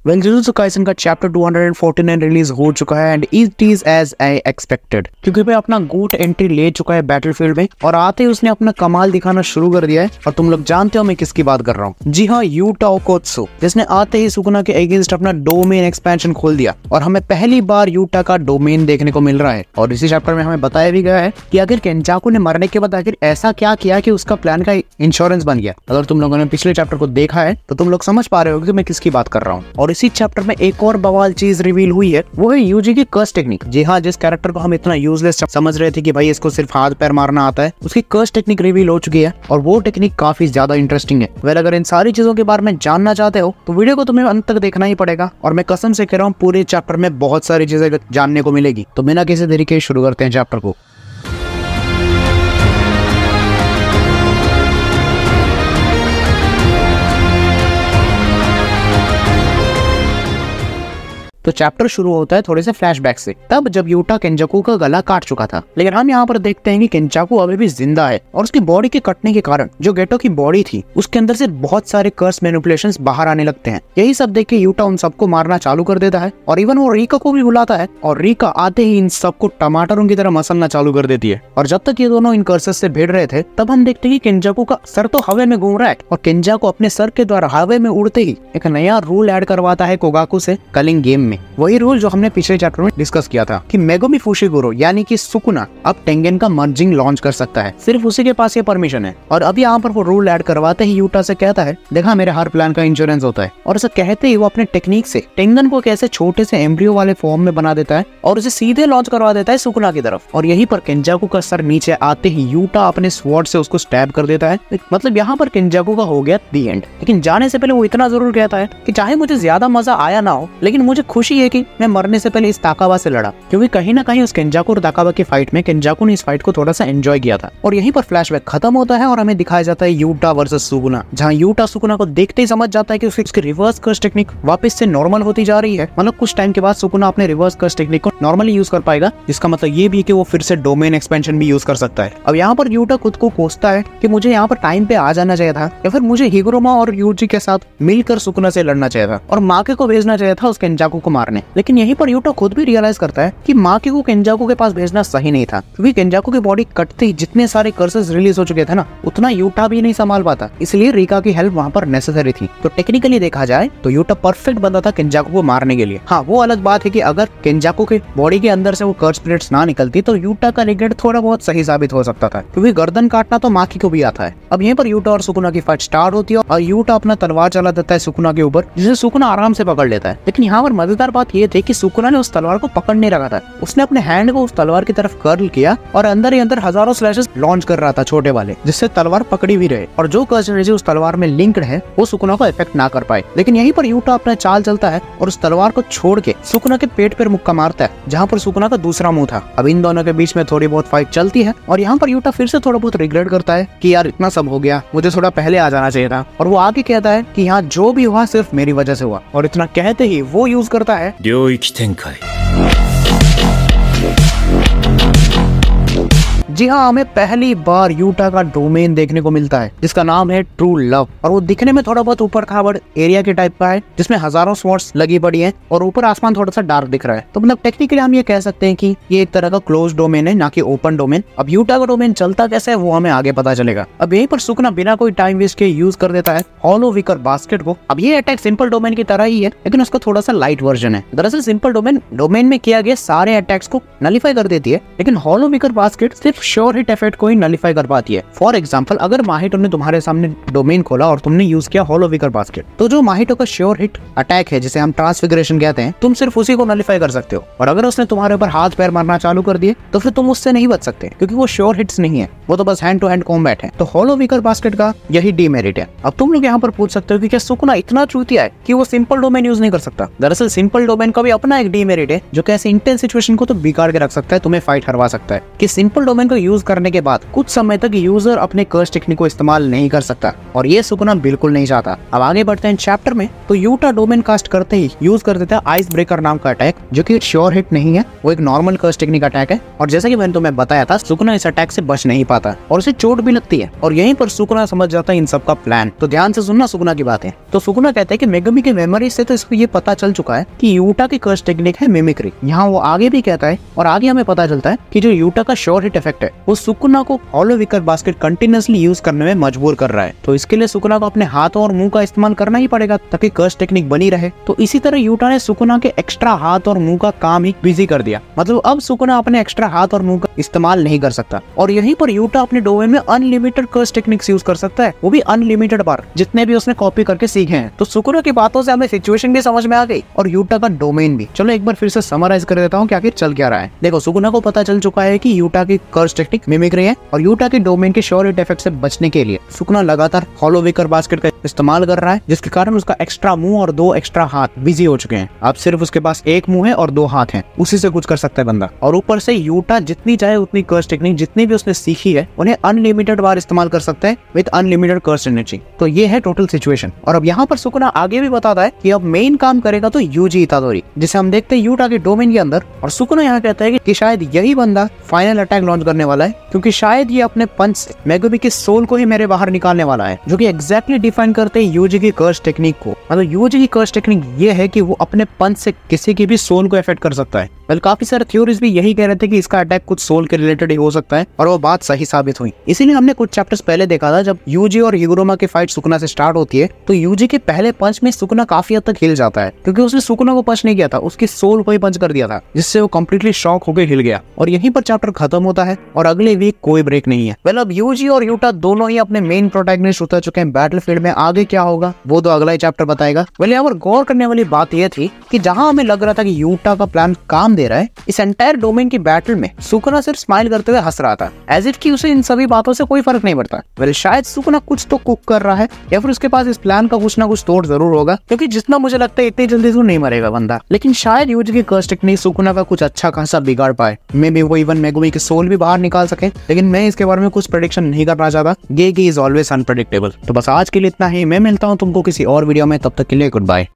Well Jujutsu Kaisen का chapter 249 release हो चुका है and it is as I expected, क्योंकि भाई अपना गुट एंट्री ले चुका है बैटलफील्ड में और आते ही उसने अपना कमाल दिखाना शुरू कर दिया है। और तुम लोग जानते हो मैं किसकी बात कर रहा हूँ। जी हाँ, यूटा ओकोत्सु, जिसने आते ही सुकुना के अगेंस्ट अपना डोमेन एक्सपेंशन खोल दिया और हमें पहली बार यूटा का डोमेन देखने को मिल रहा है। और इसी चैप्टर में हमें बताया भी गया है कि आखिर केंचाकू ने मरने के बाद आखिर ऐसा क्या किया कि उसका प्लान का इंश्योरेंस बन गया। अगर तुम लोगों ने पिछले चैप्टर को देखा है तो तुम लोग समझ पा रहे हो कि मैं किसकी बात कर रहा हूँ। और इसी चैप्टर में एक और बवाल चीज रिवील हुई है, वो है यूजी की कर्स टेक्निक। जी हाँ, जिस कैरेक्टर को हम इतना यूजलेस समझ रहे थे कि भाई इसको सिर्फ हाथ पैर मारना आता है, उसकी कर्स टेक्निक रिवील हो चुकी है और वो टेक्निक काफी ज्यादा इंटरेस्टिंग है। वेल अगर इन सारी चीजों के बारे में जानना चाहते हो तो वीडियो को तुम्हें अंत तक देखना ही पड़ेगा। और मैं कसम से कह रहा हूँ पूरे चैप्टर में बहुत सारी चीजें जानने को मिलेगी। तो बिना किसी देरी के शुरू करते हैं चैप्टर को। तो चैप्टर शुरू होता है थोड़े से फ्लैशबैक से, तब जब यूटा केंजाकू का गला काट चुका था। लेकिन हम यहाँ पर देखते हैं कि केंचाकू अभी भी जिंदा है और उसकी बॉडी के कटने के कारण जो गेटो की बॉडी थी उसके अंदर से बहुत सारे कर्स मैनिपुलेशंस बाहर आने लगते हैं। यही सब देख के यूटा उन सबको मारना चालू कर देता है और इवन वो रीका को भी बुलाता है और रीका आते ही इन सबको टमाटरों की तरह मसलना चालू कर देती है। और जब तक ये दोनों इन कर्सेस से भिड़ रहे थे तब हम देखते हैं कि केंजाकू का सर तो हवा में घूम रहा है और केंजाकू अपने सर के द्वारा हवा में उड़ते ही एक नया रूल ऐड करवाता है कोगाकू से कलिंग गेम में। वही रूल जो हमने पिछले चैप्टर में डिस्कस किया था कि मेगुमी फुशिगुरो यानी कि सुकुना अब टेंगेन का मर्जिंग लॉन्च कर सकता है, सिर्फ उसी के पास ये परमिशन है। और अब यहाँ पर वो रूल ऐड करवाते ही यूटा से कहता है देखा मेरे हर प्लान का इंश्योरेंस होता है। और ऐसा कहते ही वो अपने टेक्निक से टेंगन को कैसे छोटे से एम्ब्रियो वाले फॉर्म में बना देता है और उसे सीधे लॉन्च करवा देता है सुकुना की तरफ। और यहीं पर केंजाकू का सर नीचे आते ही यूटा अपने स्वॉर्ड से उसको स्टैब कर देता है। मतलब यहाँ पर केंजाकू का हो गया दी एंड। लेकिन जाने से पहले वो इतना जरूर कहता है कि चाहे मुझे ज्यादा मजा आया ना हो लेकिन मुझे खुशी है कि मैं मरने से पहले इस ताकाबा से लड़ा, क्योंकि कहीं ना कहीं उस केंजाकू और ताकाबा की फाइट में केंजाकू ने इस फाइट को थोड़ा सा एंजॉय किया था। और यहीं पर फ्लैशबैक खत्म होता है और हमें दिखाया जाता है यूटा वर्सेस सुकुना, जहां यूटा सुकुना को देखते ही समझ जाता है कि उसकी रिवर्स कर्स टेक्निक वापस से नॉर्मल होती जा रही है। मतलब कुछ टाइम के बाद सुकुना अपने रिवर्स कर्स टेक्निक को नॉर्मली यूज कर पाएगा, जिसका मतलब ये भी कि वो फिर से डोमेन एक्सपेंशन भी यूज कर सकता है। अब यहाँ पर यूटा खुद को कोसता है कि मुझे यहाँ पर टाइम पे आ जाना चाहिए था या फिर मुझे हिगुरोमा और यूजी के साथ मिलकर सुकुना से लड़ना चाहिए था और माके को भेजना चाहिए था उस केंजाकू को मारने। लेकिन यहीं पर यूटा खुद भी रियलाइज करता है कि माके को केंजाकू के पास भेजना सही नहीं था, क्योंकि केंजाकू की बॉडी कटते ही जितने सारे कर्सेस रिलीज हो चुके थे ना उतना यूटा भी नहीं संभाल पाता, इसलिए रीका की हेल्प वहाँ पर नेसेसरी थी। तो टेक्निकली देखा जाए तो यूटा परफेक्ट बंदा था केंजाकू को मारने के लिए। हाँ, वो अलग बात है कि अगर केंजाकू के बॉडी के अंदर से वो कर्स प्लेट्स ना निकलती तो यूटा का रिग्रेट थोड़ा बहुत सही साबित हो सकता था, क्योंकि गर्दन काटना तो माकी को भी आता है। अब यहीं पर यूटा और सुकुना की फाइट स्टार्ट होती है और यूटा अपना तलवार चला देता है सुकुना के ऊपर, जिसे सुकुना आराम से पकड़ लेता है। लेकिन यहाँ पर मजेदार बात ये थी कि सुकुना ने उस तलवार को पकड़ नहीं रखा था, उसने अपने हैंड को उस तलवार की तरफ कर्ल किया और अंदर ही अंदर हजारों स्लैशेस लॉन्च कर रहा था छोटे वाले, जिससे तलवार पकड़ी भी रहे और जो कर्स एनर्जी उस तलवार में लिंक्ड है वो सुकुना को इफेक्ट ना कर पाए। लेकिन यहीं पर यूटा अपना चाल चलता है और उस तलवार को छोड़ के सुकुना के पेट पर मुक्का मारता है, जहाँ पर सुकुना का दूसरा मुंह था। अब इन दोनों के बीच में थोड़ी बहुत फाइट चलती है और यहाँ पर यूटा फिर से थोड़ा बहुत रिग्रेट करता है कि यार इतना सब हो गया, मुझे थोड़ा पहले आ जाना चाहिए था। और वो आगे कहता है कि यहाँ जो भी हुआ सिर्फ मेरी वजह से हुआ। और इतना कहते ही वो यूज करता है जी हाँ, हमें पहली बार यूटा का डोमेन देखने को मिलता है जिसका नाम है ट्रू लव। और वो दिखने में थोड़ा बहुत ऊपर खाबड़ एरिया के टाइप का है, जिसमें हजारों स्वॉर्ड्स लगी पड़ी हैं और ऊपर आसमान थोड़ा सा डार्क दिख रहा है। तो मतलब टेक्निकली हम ये कह सकते हैं कि ये एक तरह का क्लोज डोमेन है, ना कि ओपन डोमेन। अब यूटा का डोमेन चलता कैसे है वो हमें आगे पता चलेगा। अब यहीं पर सुकुना बिना कोई टाइम वेस्ट के यूज कर देता है हॉलो विकर बास्केट को। अब ये अटैक सिंपल डोमेन की तरह ही है, लेकिन उसका थोड़ा सा लाइट वर्जन है। दरअसल सिंपल डोमेन में किया गया सारे अटैक्स को नलिफाई कर देती है, लेकिन हॉलो विकर बास्केट सिर्फ श्योर हिट इफेक्ट को ही नलिफाई कर पाती है। फॉर एग्जांपल, अगर माहिटो ने तुम्हारे सामने डोमेन खोला और तुमने यूज किया हॉलो विकर बास्केट, तो जो माहिटो का श्योर हिट अटैक है जिसे हम ट्रांसफिगरेशन कहते हैं, तुम सिर्फ उसी को नलिफाई कर सकते हो। और अगर उसने तुम्हारे ऊपर हाथ पैर मारना चालू कर दिए तो फिर तुम उससे नहीं बच सकते, क्योंकि वो श्योर हिट्स नहीं है, वो तो बस हैंड टू हैंड कॉम्बैट है। तो हॉलो विकर बास्केट का यही डीमेरिट है। अब तुम लोग यहाँ पर पूछ सकते हो कि क्या सुकुना इतना चूतिया है कि वो सिंपल डोमेन यूज नहीं कर सकता। दरअसल सिंपल डोमेन का भी अपना एक डीमेरिट है जो कैसे इंटेंस सिचुएशन को तो बिगाड़ के रख सकता है, तुम्हें फाइट हरवा सकता है। कि सिंपल डोमेन को को यूज करने के बाद कुछ समय तक यूजर अपने कर्स टेक्निक को इस्तेमाल नहीं कर सकता और ये सुकुना बिल्कुल नहीं चाहता। अब आगे बढ़ते हैं चैप्टर में। तो यूटा डोमेन कास्ट करते ही यूज कर देता है आइस ब्रेकर नाम का अटैक, जो कि श्योर हिट नहीं है, वो एक नॉर्मल कर्स टेक्निक अटैक है। और जैसा कि मैंने तुम्हें बताया था, सुकुना इस अटैक से बच नहीं पाता और उसे चोट भी लगती है और यहीं पर सुकुना समझ जाता है इन सब का प्लान। तो ध्यान से सुनना सुकुना की बातें। तो सुकुना कहता है कि मेगुमी के मेमोरी से तो इसको ये पता चल चुका है कि यूटा की कर्स टेक्निक है मिमिक्री। यहाँ वो आगे भी कहता है और आगे हमें पता चलता है कि जो यूटा का श्योर हिट इफेक्ट है वो सुकुना को hollow wicker basket continuously use करने में मजबूर कर रहा है। तो इसके लिए सुकुना को अपने हाथों और मुंह का इस्तेमाल करना ही पड़ेगा ताकि कर्स टेक्निक बनी रहे। तो इसी तरह यूटा ने सुकुना के एक्स्ट्रा हाथ और मुंह का काम ही बिजी कर दिया। मतलब अब सुकुना अपने एक्स्ट्रा हाथ और मुंह का इस्तेमाल नहीं कर सकता और यहीं पर यूटा अपने डोमेन में अनलिमिटेड कर्स टेक्निक्स यूज कर सकता है, वो भी अनलिमिटेड बार, जितने भी उसने कॉपी करके सीखे हैं। तो सुकुना की बातों से हमें सिचुएशन भी समझ में आ गई और यूटा का डोमेन भी। चलो एक बार फिर से समराइज कर देता हूँ कि आखिर चल क्या रहा है। देखो, सुकुना को पता चल चुका है कि यूटा की कर्स टेक्निक मिमिक्री है और यूटा के डोमेन के श्योर हिट इफेक्ट से बचने के लिए सुकुना लगातार हॉलो विकर बास्केट का इस्तेमाल कर रहा है, जिसके कारण उसका एक्स्ट्रा मुंह और 2 एक्स्ट्रा हाथ बिजी हो चुके हैं। अब सिर्फ उसके पास एक मुंह है और 2 हाथ हैं, उसी से कुछ कर सकता है बंदा। और ऊपर से यूटा जितनी चाहे उतनी कर्स टेक्निक जितनी भी उसने सीखी है उन्हें अनलिमिटेड बार इस्तेमाल कर सकता है विद अनलिमिटेड कर्स एनर्जी। तो ये है टोटल सिचुएशन। और अब यहाँ पर सुकुना आगे भी बताता है कि अब मेन काम करेगा तो यूजी इतादोरी, जिसे हम देखते हैं यूटा के डोमेन के अंदर। और सुकुना यहाँ कहता है कि शायद यही बंदा फाइनल अटैक लॉन्च करने वाला है, क्योंकि शायद ये अपने पंच से मेगुमी के सोल को ही मेरे बाहर निकालने वाला है, जो कि एग्जैक्टली डिफाइन करते हैं यूजी की कर्स टेक्निक को। मतलब यूजी की कर्स टेक्निक ये है कि वो अपने पंच से किसी की भी सोल को इफेक्ट कर सकता है। वेल, काफी सारे थ्योरीज भी यही कह रहे थे कि इसका अटैक कुछ सोल के रिलेटेड ही हो सकता है और वो बात सही साबित हुई। इसीलिए हमने कुछ चैप्टर्स पहले देखा था, जब यूजी और हिगुरोमा की फाइट सुकुना से स्टार्ट होती है तो यूजी के पहले पंच में सुकुना काफी हद तक हिल जाता है, क्योंकि उसने सुकुना को पंच नहीं किया था, उसकी सोल को ही पंच कर दिया था, जिससे वो कंप्लीटली शॉक होकर हिल गया। और यहीं पर चैप्टर खत्म होता है और अगले वीक कोई ब्रेक नहीं है। वेल, अब यूजी और यूटा दोनों ही अपने मेन प्रोटैगनिस्ट उतर चुके हैं बैटलफील्ड में। आगे क्या होगा वो तो अगला ही चैप्टर बताएगा। वेल, यहाँ पर गौर करने वाली बात यह थी कि जहां हमें लग रहा था कि यूटा का प्लान काम दे रहा है, इस एंटायर डोमेन की बैटल में सुकुना सिर्फ स्माइल करते हुए हंस रहा था, एज इफ कि उसे इन सभी बातों से कोई फर्क नहीं पड़ता। वेल, शायद सुकुना कुछ तो कुक कर रहा है या फिर उसके पास इस प्लान का कुछ ना कुछ तोड़ जरूर होगा, क्योंकि जितना मुझे लगता है इतनी जल्दी तो नहीं मरेगा बंदा। लेकिन शायद यूजी की कर्स टेक्निक सुकुना का कुछ अच्छा खासा बिगाड़ पाए, मे बी वो इवन मेगुमी के सोल भी बाहर निकाल सके। लेकिन मैं इसके बारे में कुछ प्रेडिक्शन नहीं करना चाहता, गेगी इज ऑलवेज अनप्रेडिक्टेबल। तो बस आज के लिए इतना ही, मैं मिलता हूँ तुमको किसी और वीडियो में, तब तक के लिए गुड बाय।